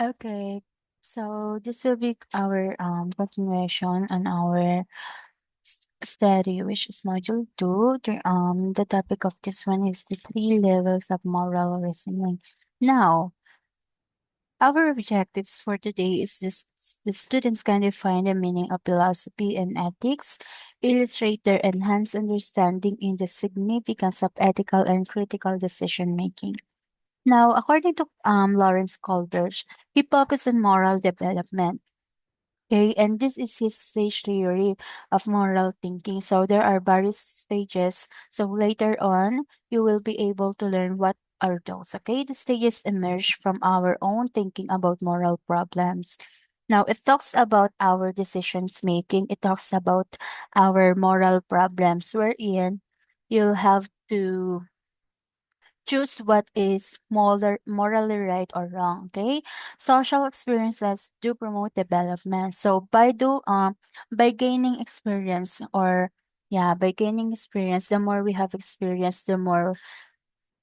Okay, so this will be our continuation on our study, which is module two. The topic of this one is the three levels of moral reasoning. Now, our objectives for today is this: the students can define the meaning of philosophy and ethics, illustrate their enhanced understanding in the significance of ethical and critical decision making. Now, according to Lawrence Kohlberg, he focused on moral development. Okay, and this is his stage theory of moral thinking. So there are various stages. So later on, you will be able to learn what are those. Okay, the stages emerge from our own thinking about moral problems. Now, it talks about our decisions making. It talks about our moral problems, wherein you'll have to choose what is morally right or wrong. Okay, social experiences do promote development. So by gaining experience, or yeah, by gaining experience, the more we have experience, the more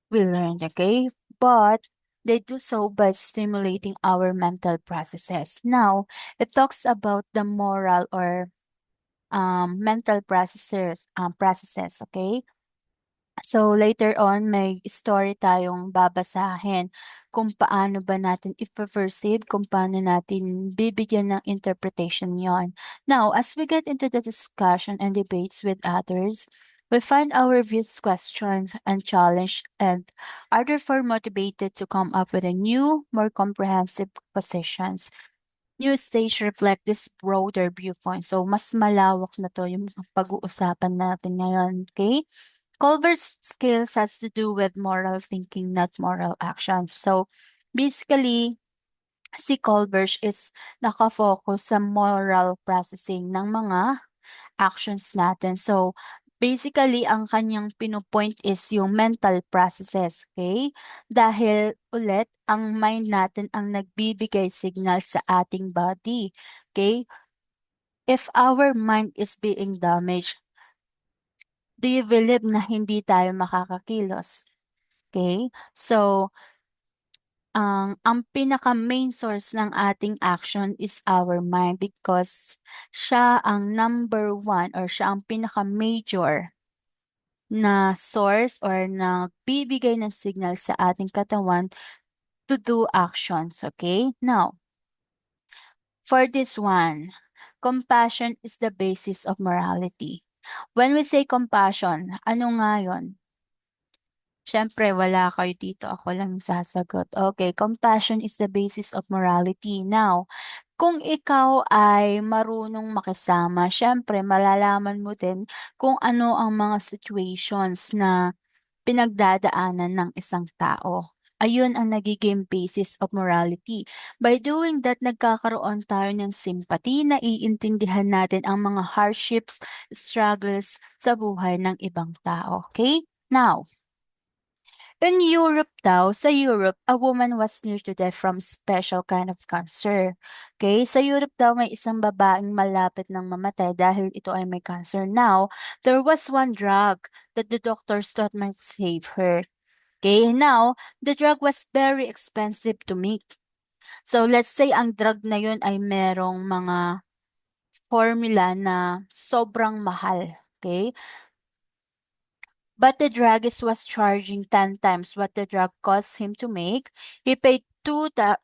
we learn. Okay, but they do so by stimulating our mental processes. Now, it talks about the moral or mental processes. Okay, so later on, may story tayong babasahin kung paano ba natin i-perceive, kung paano natin bibigyan ng interpretation yon. Now, as we get into the discussion and debates with others, we find our views questioned and challenged, and are therefore motivated to come up with a new, more comprehensive positions. New stage reflect this broader viewpoint. So, mas malawak na to yung pag-uusapan natin ngayon, okay? Culver's skills has to do with moral thinking, not moral action. So, basically, si Culver's is nakafocus sa moral processing ng mga actions natin. So, basically, ang kanyang pinupoint is yung mental processes, okay? Dahil ulit, ang mind natin ang nagbibigay signal sa ating body, okay? If our mind is being damaged, do you believe na hindi tayo makakakilos? Okay? So, ang pinaka-main source ng ating action is our mind, because siya ang number one, or siya ang pinaka-major na source or nagbibigay ng signal sa ating katawan to do actions. Okay? Now, for this one, compassion is the basis of morality. When we say compassion, ano nga yun? Siyempre wala kayo dito, ako lang yung sasagot. Okay, compassion is the basis of morality. Now, kung ikaw ay marunong makisama, siyempre malalaman mo din kung ano ang mga situations na pinagdadaanan ng isang tao. Ayun ang nagiging basis of morality. By doing that, nagkakaroon tayo ng sympathy, naiintindihan natin ang mga hardships, struggles sa buhay ng ibang tao. Okay? Now, in Europe daw, sa Europe, a woman was near to death from special kind of cancer. Okay? Sa Europe daw, may isang babaeng malapit ng mamatay dahil ito ay may cancer. Now, there was one drug that the doctors thought might save her. Okay? Now, the drug was very expensive to make. So, let's say ang drug na yun ay merong mga formula na sobrang mahal. Okay? But the druggist was charging 10 times what the drug cost him to make. He paid $200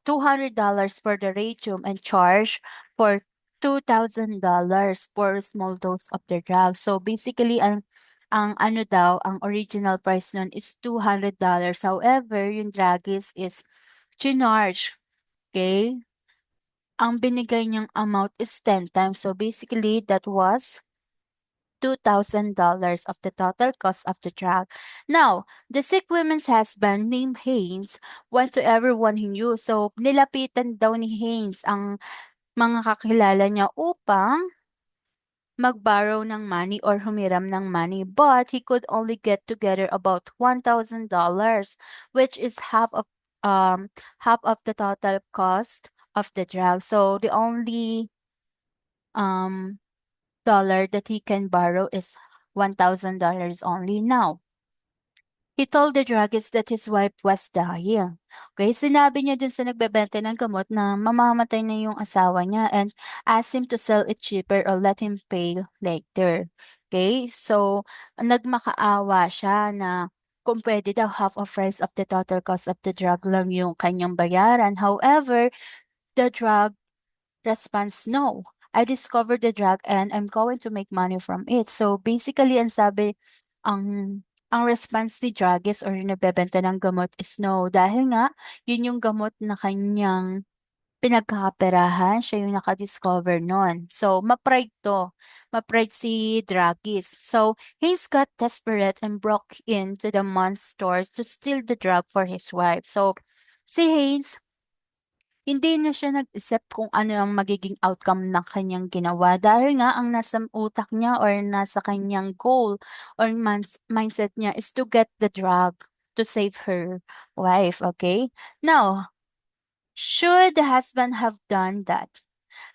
for the radium and charged for $2,000 for a small dose of the drug. So basically, ang ano daw, ang original price nun is $200. However, yung druggist is charge. Okay? Ang binigay niyang amount is 10 times. So basically, that was $2,000 of the total cost of the drug. Now, the sick woman's husband named Haynes went to everyone he knew. So, nilapitan daw ni Haynes ang mga kakilala niya upang mag-borrow ng money or humiram ng money. But he could only get together about $1,000, which is half of the total cost of the drug. So, the only um dollar that he can borrow is $1,000 only. Now, he told the druggist that his wife was dying. Okay, sinabi niya dun sa nagbebenta ng gamot na mamamatay na yung asawa niya and asked him to sell it cheaper or let him pay later. Okay, so nagmakaawa siya na kung puwede daw half of price of the total cost of the drug lang yung kanyang bayaran. However, the drug response, "No, I discovered the drug and I'm going to make money from it." So basically ang sabi ang response ni druggist or yung nagbebenta ng gamot is no, dahil nga yun yung gamot na kanyang pinagkakaperahan, siya yung naka-discover nun. So ma-pride 'to, ma-pride si druggist. So he's got desperate and broke into the man's store to steal the drug for his wife. So si Hayes hindi na siya nag-isip kung ano ang magiging outcome ng kanyang ginawa dahil nga ang nasa utak niya or nasa kanyang goal or mindset niya is to get the drug to save her wife, okay? Now, should the husband have done that?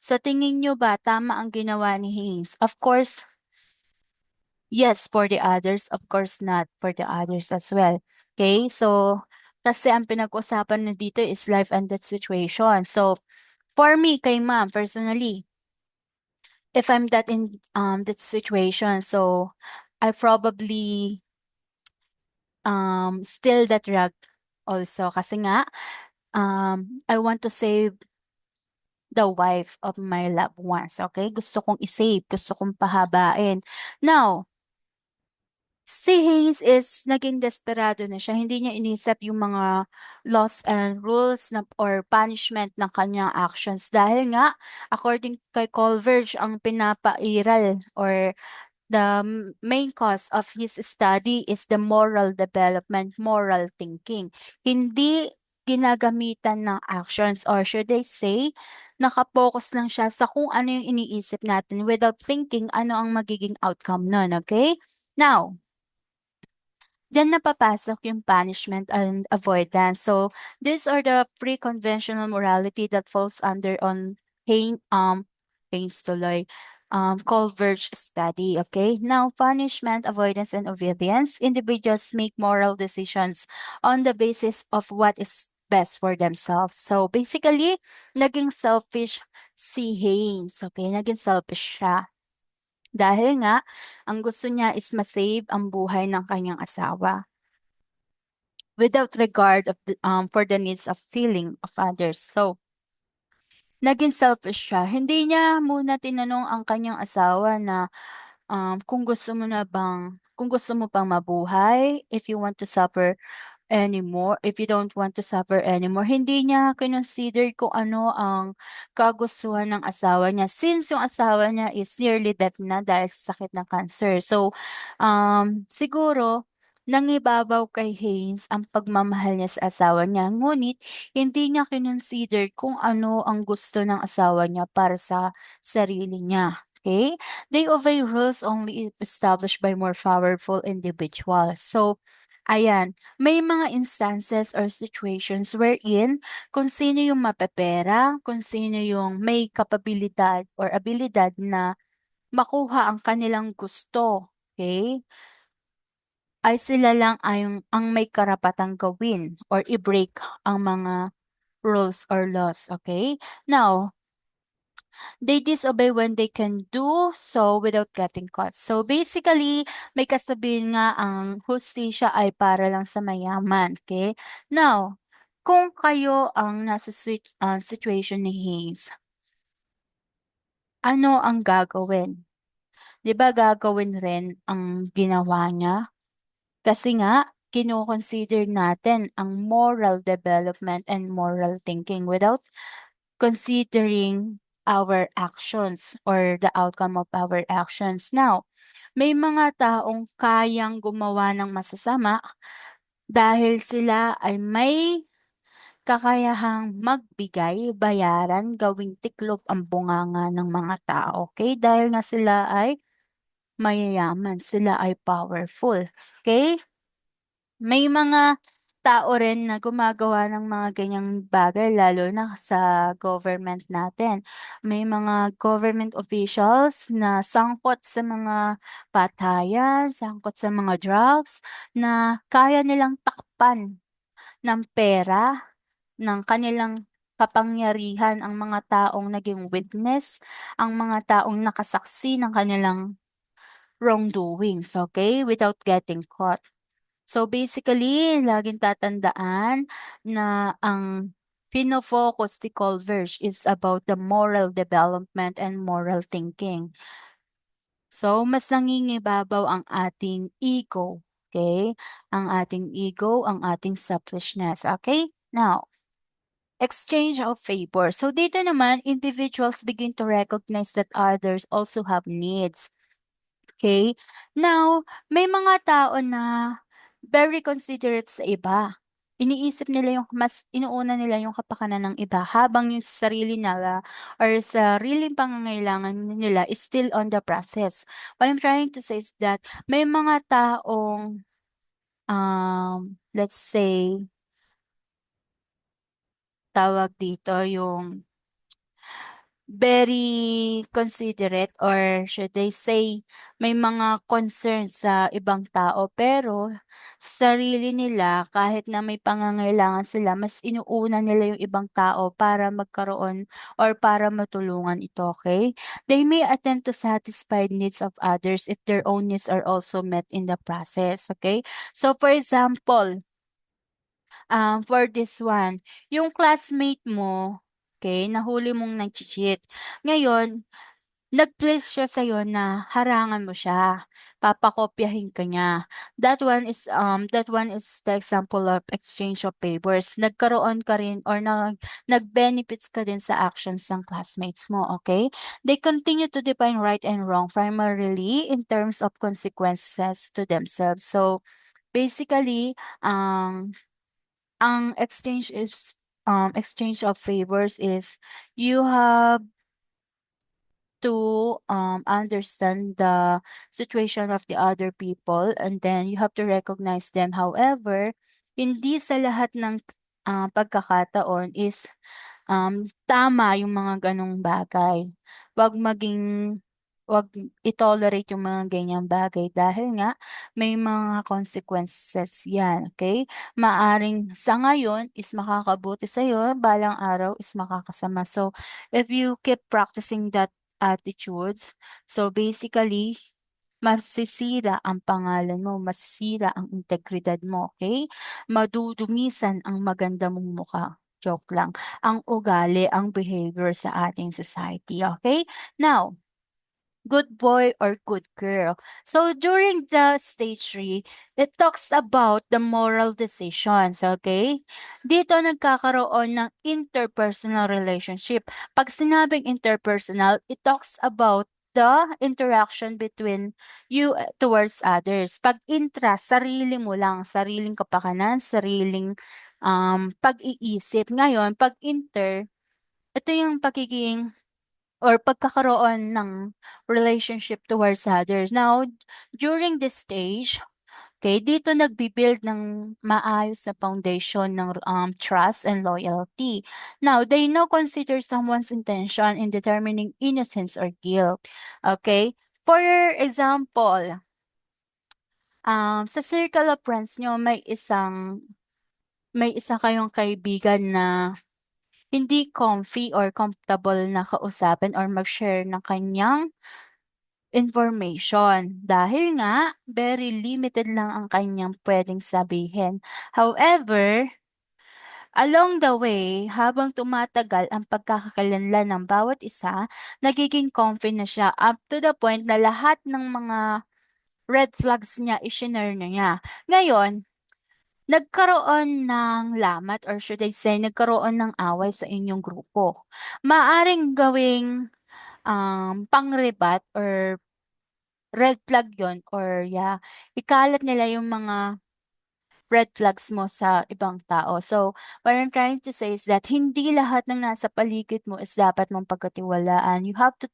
Sa tingin niyo ba tama ang ginawa ni Hayes? Of course, yes, for the others, of course not for the others as well. Okay? So, kasi ang pinag-usapan na dito is life and death situation. So, for me, kay ma'am, personally, if I'm that in that situation, so I probably steal that drug also kasi nga I want to save the wife of my loved ones, okay? Gusto kong i-save, gusto kong pahabain. Now, si Hayes is naging desperado na siya, hindi niya inisip yung mga laws and rules na or punishment ng kanyang actions dahil nga according kay Converge ang pinapairal or the main cause of his study is the moral development, moral thinking. Hindi ginagamitan ng actions or should I say, nakapokus lang siya sa kung ano yung iniisip natin without thinking ano ang magiging outcome nun, okay? Now, diyan na papasok yung punishment and avoidance. So, these are the pre-conventional morality that falls under on Haynes tuloy, Converge study, okay? Now, punishment, avoidance, and obedience. Individuals make moral decisions on the basis of what is best for themselves. So, basically, naging selfish si Haynes, okay? Naging selfish siya. Dahil nga, ang gusto niya is ma-save ang buhay ng kanyang asawa without regard of for the needs of feeling of others. So, naging selfish siya. Hindi niya muna tinanong ang kanyang asawa na kung gusto mo na bang kung gusto mo pang mabuhay, if you want to suffer anymore, if you don't want to suffer anymore, hindi niya kinonsider kung ano ang kagustuhan ng asawa niya since yung asawa niya is nearly dead na dahil sa sakit ng cancer. So, siguro nangibabaw kay Haynes ang pagmamahal niya sa asawa niya, ngunit hindi niya kinonsider kung ano ang gusto ng asawa niya para sa sarili niya. Okay? They obey rules only if established by more powerful individuals. So, ayan, may mga instances or situations wherein kung sino yung mapepera, kung sino yung may kapabilidad or abilidad na makuha ang kanilang gusto, okay? Ay sila lang ang may karapatang gawin or i-break ang mga rules or laws, okay? Now, they disobey when they can do so without getting caught. So basically, may kasabihan nga ang hustisya ay para lang sa mayaman, okay? Now, kung kayo ang nasa situation ni Hayes, ano ang gagawin? 'Di ba gagawin rin ang ginawa niya? Kasi nga kino-consider natin ang moral development and moral thinking without considering our actions or the outcome of our actions. Now, may mga taong kayang gumawa ng masasama dahil sila ay may kakayahang magbigay, bayaran, gawing tiklop ang bunganga ng mga tao. Okay? Dahil nga sila ay mayayaman, sila ay powerful. Okay? May mga tao rin na gumagawa ng mga ganyang bagay lalo na sa government natin. May mga government officials na sangkot sa mga patayan, sangkot sa mga drugs na kaya nilang takpan ng pera ng kanilang kapangyarihan ang mga taong naging witness, ang mga taong nakasaksi ng kanilang wrongdoings, okay, without getting caught. So basically, laging tatandaan na ang fino-focus ni Converge is about the moral development and moral thinking. So mas nangingibabaw ang ating ego, okay? Ang ating ego, ang ating selfishness, okay? Now, exchange of favor. So dito naman, individuals begin to recognize that others also have needs. Okay. Now, may mga tao na very considerate sa iba. Iniisip nila yung mas inuuna nila yung kapakanan ng iba habang yung sa sarili nila or sariling pangangailangan nila is still on the process. What I'm trying to say is that may mga taong, let's say, tawag dito yung very considerate or should I say, may mga concerns sa ibang tao pero sa sarili nila kahit na may pangangailangan sila mas inuuna nila yung ibang tao para magkaroon or para matulungan ito, okay? They may attempt to satisfy needs of others if their own needs are also met in the process, okay? So for example, for this one, yung classmate mo, okay, nahuli mong nagche-cheat. Ngayon, nag-place siya sa'yo na harangan mo siya, papakopyahin ka niya. That one is the example of exchange of favors. Nagkaroon ka rin or nag-benefits ka din sa actions ng classmates mo, okay? They continue to define right and wrong primarily in terms of consequences to themselves. So, basically, ang exchange of favors is you have to understand the situation of the other people and then you have to recognize them. However, hindi sa lahat ng pagkakataon is tama yung mga ganong bagay. Wag maging wag i-tolerate yung mga ganyang bagay dahil nga may mga consequences yan, okay? Maaring sa ngayon is makakabuti sa'yo, balang araw is makakasama. So, if you keep practicing that attitudes, so basically, masisira ang pangalan mo, masisira ang integridad mo, okay? Madudumisan ang maganda mong mukha. Joke lang. Ang ugali, ang behavior sa ating society, okay? Now, good boy or good girl. So during the stage 3, it talks about the moral decisions, okay? Dito nagkakaroon ng interpersonal relationship. Pag sinabing interpersonal, it talks about the interaction between you towards others. Pag intra, sarili mo lang, sariling kapakanan, sariling pag-iisip. Ngayon, pag inter, ito yung pagiging or pagkakaroon ng relationship towards others. Now, during this stage, okay, dito nagbi-build ng maayos na foundation ng trust and loyalty. Now, they now consider someone's intention in determining innocence or guilt. Okay? For example, sa circle of friends nyo, may isa kayong kaibigan na hindi comfy or comfortable na kausapin or mag-share ng kanyang information dahil nga very limited lang ang kanyang puwedeng sabihin. However, along the way, habang tumatagal ang pagkakakilanlan ng bawat isa, nagiging comfy na siya up to the point na lahat ng mga red flags niya i-shinare na niya. Ngayon, nagkaroon ng lamat or should I say nagkaroon ng away sa inyong grupo. Maaring gawing, pang-rebat or red flag yon or yeah, ikalat nila yung mga red flags mo sa ibang tao. So, what I'm trying to say is that hindi lahat ng nasa paligid mo is dapat mong pagkatiwalaan. You have to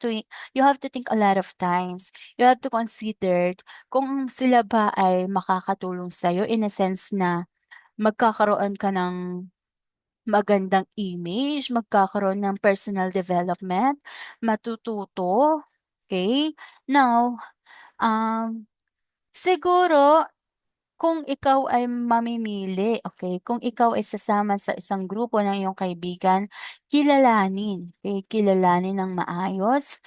think a lot of times. You have to consider kung sila ba ay makakatulong sa'yo in a sense na magkakaroon ka ng magandang image, magkakaroon ng personal development, matututo, okay? Now, um, siguro kung ikaw ay mamimili, okay, kung ikaw ay sasama sa isang grupo ng iyong kaibigan, kilalanin, okey, kilalanin ng maayos,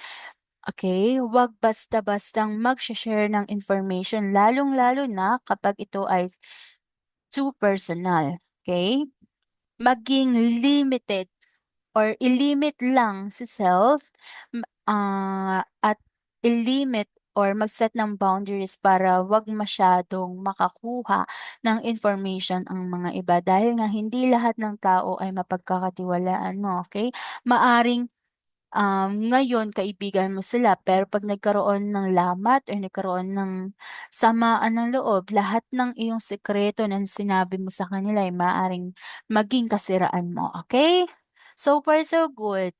okay. Huwag basta-bastang mag-she-share ng information lalong-lalo na kapag ito ay too personal, okay. Maging limited or i-limit lang si self, at i-limit or mag-set ng boundaries para 'wag masyadong makakuha ng information ang mga iba dahil nga hindi lahat ng tao ay mapagkakatiwalaan mo, okay. Maaring ngayon kaibigan mo sila pero 'pag nagkaroon ng lamat or nagkaroon ng samaan ng loob, lahat ng iyong sikreto na sinabi mo sa kanila ay maaaring maging kasiraan mo, okay? So far so good.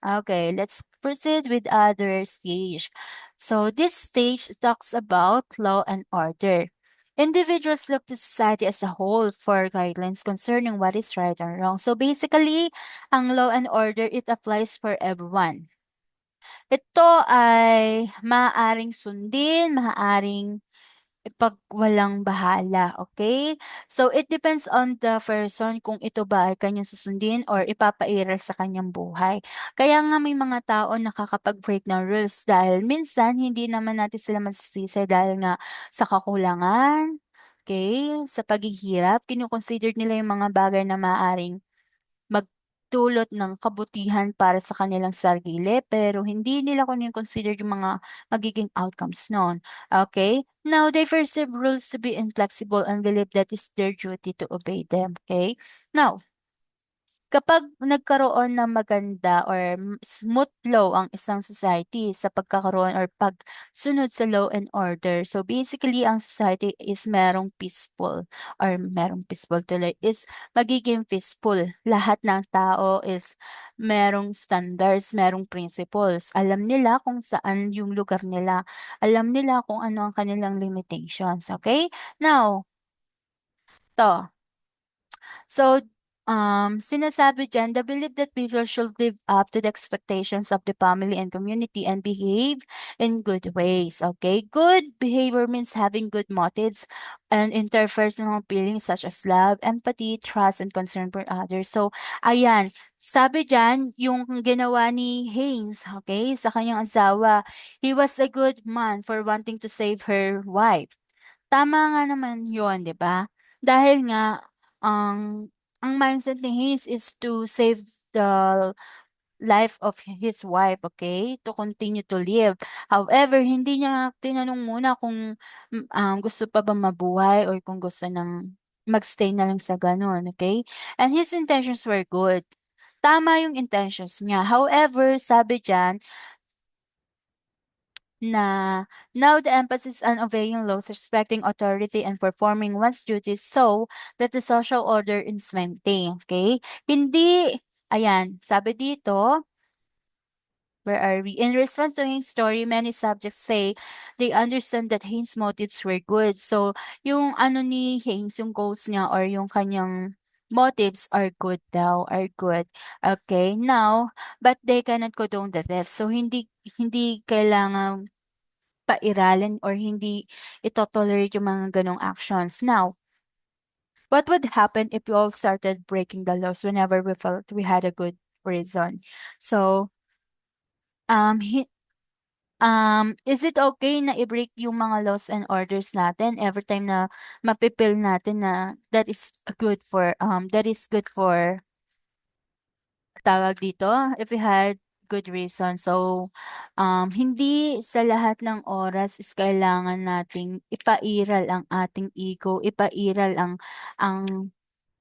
Okay, let's proceed with other stage. So this stage talks about law and order. Individuals look to society as a whole for guidelines concerning what is right and wrong. So basically, ang law and order, it applies for everyone. Ito ay maaaring sundin, maaaring ipagwalang-bahala, okay. So, it depends on the person kung ito ba ay kanyang susundin or ipapairal sa kanyang buhay. Kaya nga may mga tao nakakapag-break ng rules dahil minsan hindi naman natin sila masisisi dahil nga sa kakulangan, okay, sa paghihirap, kino-consider nila yung mga bagay na maaaring magdulot ng kabutihan para sa kanilang sarili, pero hindi nila kino-consider yung mga magiging outcomes nun, okay. Now, they perceive rules to be inflexible and believe that it's their duty to obey them, okay. Now, kapag nagkaroon ng maganda or smooth flow ang isang society sa pagkakaroon or pagsunod sa law and order. So basically, ang society is merong peaceful or merong peaceful tuloy is magiging peaceful. Lahat ng tao is merong standards, merong principles. Alam nila kung saan yung lugar nila. Alam nila kung ano ang kanilang limitations. Okay? Now, to. So, sinasabi diyan, the belief that people should live up to the expectations of the family and community and behave in good ways. Okay, good behavior means having good motives and interpersonal feelings such as love, empathy, trust, and concern for others. So, ayan, sabi diyan, yung ginawa ni Haynes, okay, sa kanyang asawa, he was a good man for wanting to save her wife. Tama nga naman yun, 'di ba? Dahil nga ang mindset ni Hayes is to save the life of his wife, okay? To continue to live. However, hindi niya tinanong muna kung, gusto pa ba mabuhay or kung gusto ng mag-stay na lang sa gano'n, okay? And his intentions were good. Tama yung intentions niya. However, sabi diyan na now the emphasis on obeying laws, respecting authority, and performing one's duties so that the social order is maintained. Okay? Hindi, ayan, sabi dito, where are we? In response to Haynes' story, many subjects say they understand that Haynes' motives were good. So, yung ano ni Haynes, yung goals niya or yung kanyang motives are good daw, are good. Okay, now, but they cannot condone the theft. So, hindi kailangan pairalin or hindi ito-tolerate yung mga gano'ng actions. Now, what would happen if we all started breaking the laws whenever we felt we had a good reason? So, um, hi is it okay na i-break yung mga laws and orders natin every time na mapi-feel natin na that is good for tawag dito, if we had good reason. So, hindi sa lahat ng oras is kailangan nating ipairal ang ating ego, ipairal ang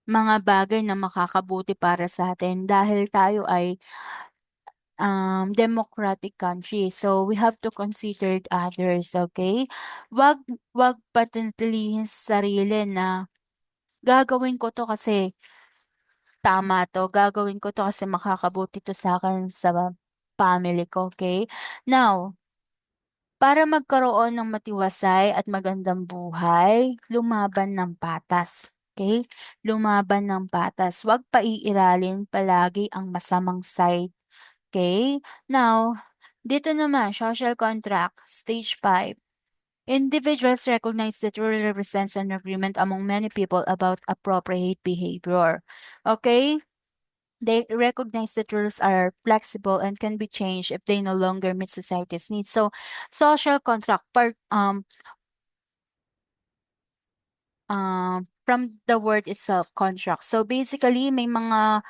mga bagay na makakabuti para sa atin dahil tayo ay democratic country. So, we have to consider others, okay? Wag, wag patintilihin sa sarili na gagawin ko to kasi tama 'to, gagawin ko 'to kasi makakabuti 'to sa'kin sa family ko, okay. Now, para magkaroon ng matiwasay at magandang buhay, lumaban ng patas, okay. Lumaban ng patas, 'wag paiiralin palagi ang masamang side, okay. Now, dito naman social contract, stage 5. Individuals recognize that rule represents an agreement among many people about appropriate behavior. Okay? They recognize that rules are flexible and can be changed if they no longer meet society's needs. So, social contract from the word itself, contract. So basically, may mga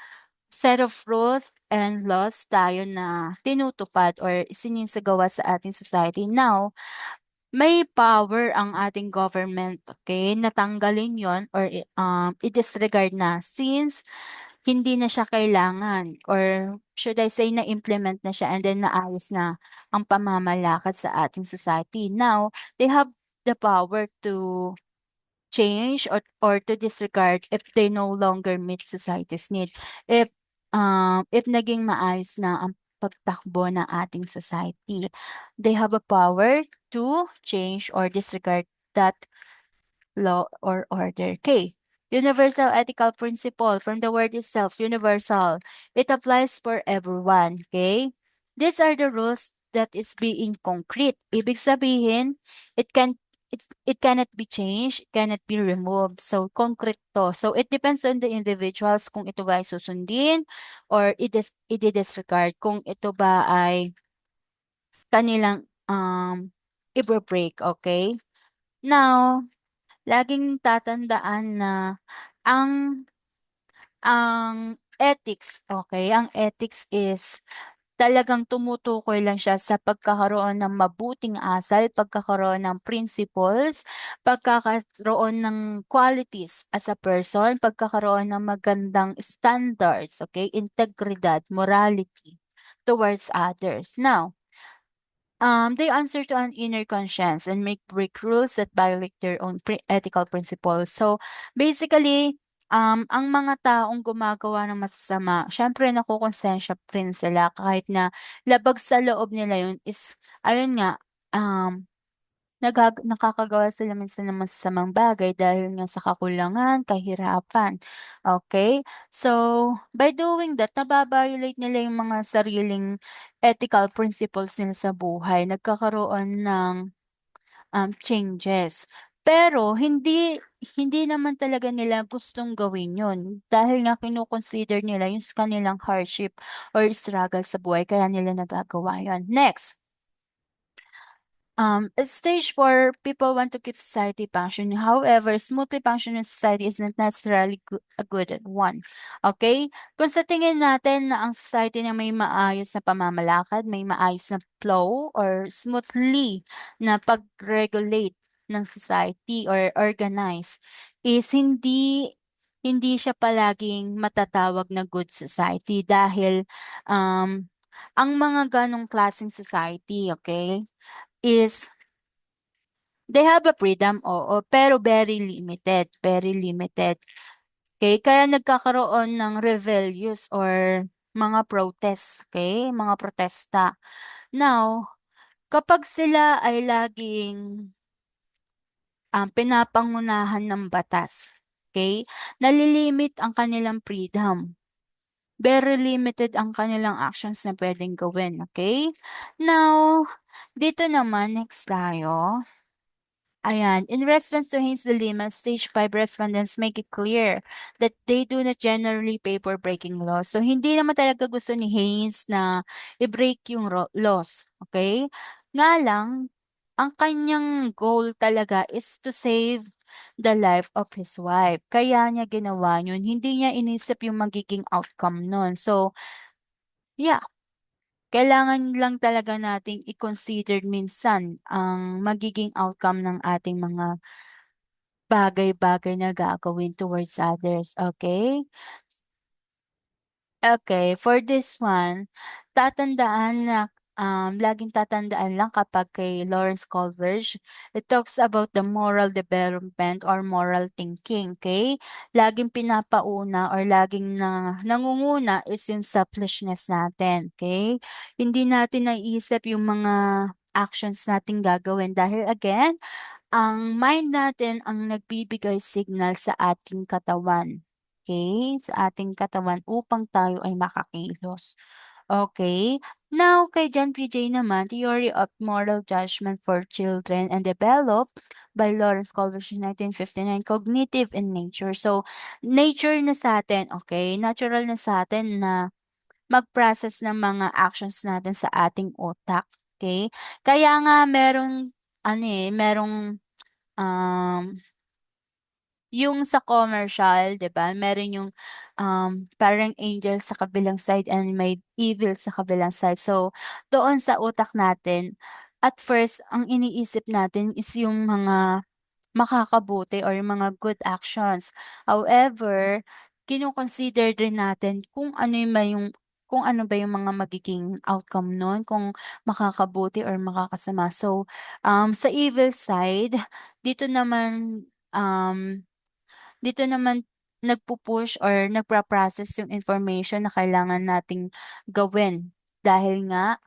set of rules and laws tayo na tinutupad or sinisagawa sa ating society. Now, may power ang ating government, okay, natanggalin yon or i-disregard na since hindi na siya kailangan or should I say na-implement na siya and then naayos na ang pamamalakad sa ating society. Now, they have the power to change or to disregard if they no longer meet society's need. If naging maayos na ang pagtakbo ng ating society, they have a power to change or disregard that law or order. Okay. Universal ethical principle from the word itself, universal. It applies for everyone. Okay. These are the rules that is being concrete. Ibig sabihin, it cannot be changed, it cannot be removed. So, concrete to. So, it depends on the individuals kung ito ba ay susundin or i-disregard kung ito ba ay kanilang i-break, okay? Now, laging tatandaan na ang ethics, okay, ang ethics is talagang tumutukoy lang siya sa pagkakaroon ng mabuting asal, pagkakaroon ng principles, pagkakaroon ng qualities as a person, pagkakaroon ng magandang standards, okay, integridad, morality towards others. Now, they answer to an inner conscience and make break rules that violate their own ethical principles. So, basically, ang mga taong gumagawa ng masasama, syempre nakukonsensya rin sila kahit na labag sa loob nila yun is, ayun nga, um, nakakagawa sila minsan ng masasamang bagay dahil nga sa kakulangan, kahirapan. Okay? So, by doing that, nababiolate nila yung mga sariling ethical principles nila sa buhay. Nagkakaroon ng changes. Pero hindi hindi naman talaga nila gustong gawin yun. Dahil nga kino-consider nila yung kanilang hardship or struggle sa buhay kaya nila nagagawa yun. Next. At stage 4, people want to keep society functioning. However, smoothly functioning society is not necessarily a good one. Okay? Kung sa tingin natin na ang society na may maayos na pamamalakad, may maayos na flow or smoothly na pag-regulate ng society or organize is hindi siya palaging matatawag na good society dahil ang mga ganong klaseng society, okay, is they have a freedom, oo, pero very limited, very limited. Okay, kaya nagkakaroon ng rebellious or mga protests, okay, mga protesta. Now, kapag sila ay laging pinapangunahan ng batas, okay, nalilimit ang kanilang freedom. Very limited ang kanilang actions na pwedeng gawin, okay? Now, dito naman, next tayo. Ayan, in response to Haynes' dilemma, stage 5 respondents make it clear that they do not generally pay for breaking laws. So, hindi naman talaga gusto ni Haynes na i-break yung laws. Okay? Nga lang, ang kanyang goal talaga is to save the life of his wife. Kaya niya ginawa yun. Hindi niya inisip yung magiging outcome nun. So, yeah. Kailangan lang talaga nating i-consider minsan ang magiging outcome ng ating mga bagay-bagay na gagawin towards others, okay? Okay, for this one, tatandaan na, laging tatandaan lang kapag kay Lawrence Coleridge, it talks about the moral development or moral thinking, okay? Laging pinapauna or laging nangunguna is yung selfishness natin, okay? Hindi natin naiisip yung mga actions nating gagawin dahil again, ang mind natin ang nagbibigay signal sa ating katawan. Okay? Sa ating katawan upang tayo ay makakilos. Okay. Now, kay John P.J. naman, Theory of Moral Judgment for Children and Developed by Lawrence Culver 1959, Cognitive in Nature. So, nature na sa'tin, okay, natural na sa'tin na mag-process ng mga actions natin sa ating utak, okay. Kaya nga merong ano, eh, merong, um yung sa commercial, 'di ba, meron yung, parang angel sa kabilang side and may evil sa kabilang side. So, doon sa utak natin, at first ang iniisip natin is yung mga makakabuti or yung mga good actions. However, kino-consider din natin kung ano ba yung mga magiging outcome nun, kung makakabuti or makakasama. So, sa evil side, dito naman, dito naman nagpu-push or nagpa-process yung information na kailangan nating gawin. Dahil nga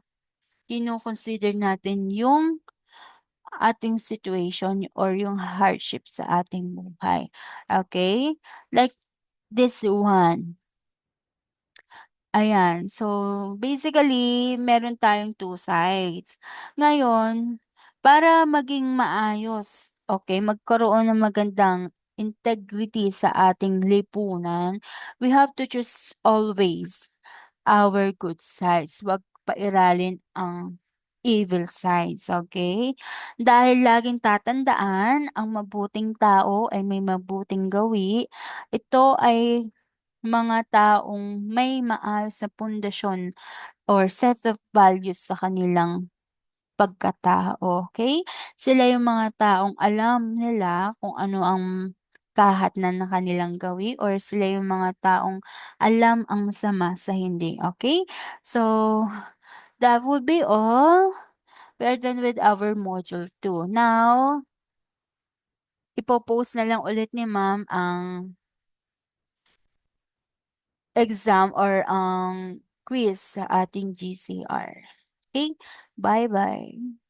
kino-consider natin yung ating situation or yung hardship sa ating buhay. Okay? Like this one. Ayan. So, basically, meron tayong two sides. Ngayon, para maging maayos, okay, magkaroon ng magandang integrity sa ating lipunan, we have to choose always our good sides. Wag pairalin ang evil sides, okay? Dahil laging tatandaan, ang mabuting tao ay may mabuting gawi. Ito ay mga taong may maayos na pundasyon or set of values sa kanilang pagkatao, okay. Sila yung mga taong alam nila kung ano ang kahatnan ng kanilang gawi or sila yung mga taong alam ang masama sa hindi, okay. So, that would be all. We are done with our module 2. Now, ipo-post na lang ulit ni ma'am ang exam or ang quiz sa ating GCR. Okay? Bye-bye.